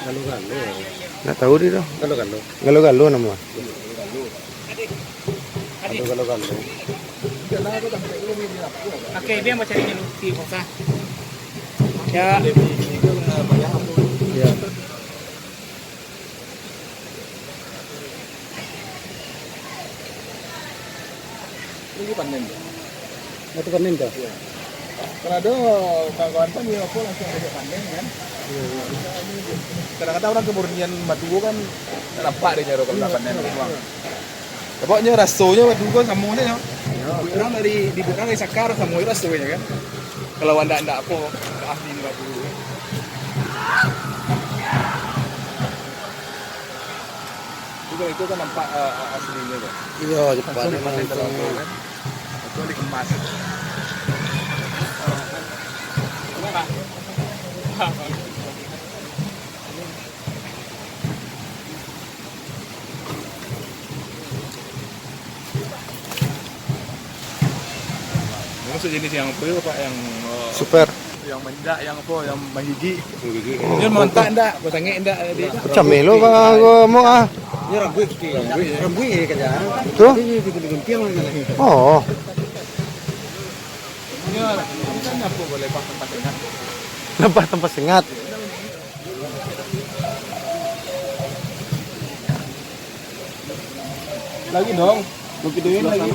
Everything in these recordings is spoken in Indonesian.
Galuh-galuh. Nggak tahu dia tuh. Galuh-galuh. Galuh-galuh namanya. Galuh-galuh. Oke, dia mau cari dulu si Oka. Ya. Iya. Ini panen. Itu panen tuh. Kalau ada kawan-kawan kan dia aku langsung ajak panen kan. Kadang-kadang orang kemurnian batu kan nampak dia nyaro kalau panen uang. Pokoknya rasonya batu kan samunya ya. Orang dari sakar samunya rasonya kan. Kalau anda apa ahli batu. Juga itu kan nampak aslinya kan. Iya, cepat. Langsung dipanen dalam kan. Langsung dikemas. Maksud jenis yang apa ya Pak, yang Super. yang mendak, yang apa, yang mahigi. Ini mantap ndak, batangnya ndak dia. Camelo kah mau ah. Ini rambuy gitu. Rambuy ya kan ya. Tuh. Ini digemping lagi. Oh. Ini kan apa boleh Pak tempat sengat. Tempat sengat. Lagi dong. Mau videoin lagi.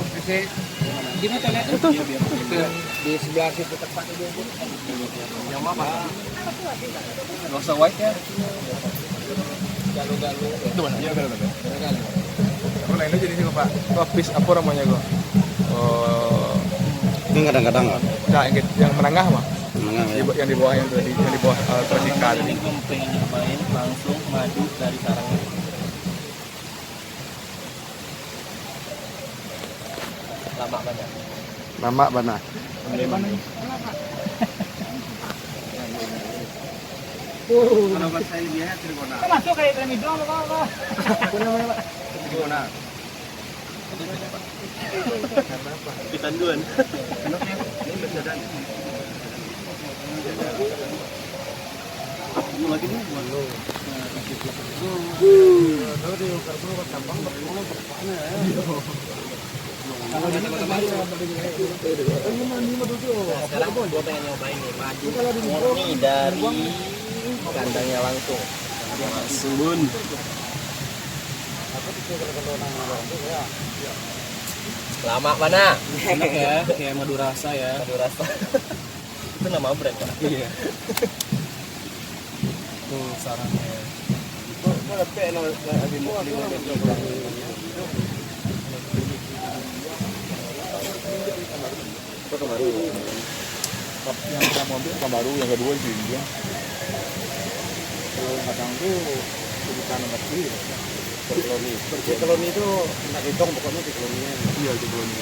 Gimana toilet itu? Di sebelah situ tempat itu. Yang mana? Nggak usah white ya. Galuh-galuh. Itu mana? Iya galuh-galuh. Oh, lainnya jadi sih Pak. Topis apa namanya kok? Oh, Ini kadang-kadang nah, yang menengah mah. menengah ya. Yang di bawah yang di bawah vertikal. Ini gue pengen nyobain langsung madu dari sarangnya. Lama banget. Lama bana. Kalau bahasa ini dia trigona. Masuk kayak termidor apa? Trigona. Ditanduan. Lagi nih. Sekarang gue pengen nyobain nih madu murni dari kandangnya langsung. Langsung. Lama mana? Enak ya, kayak madu rasa ya. Madu rasa. Itu nama brand Pak. Iya. Tuh sarangnya. Yang pertama ambil yang baru, yang kedua sih dia. Kalau yang kadang tuh sebutan nomor 3. Koloni. Koloni itu enggak hitung pokoknya di koloninya. Iya di koloni.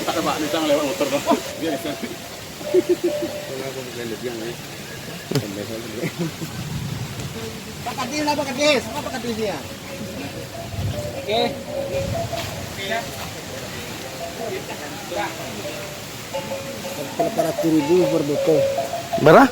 Tak ada Pak, nisang lewat motor dong. Biar kan. Aku bisa lihat yang ini. Pak Kadis, apa Kadis? Apa Kadisnya? Oke. Kalau 400.000 per botol. Berapa?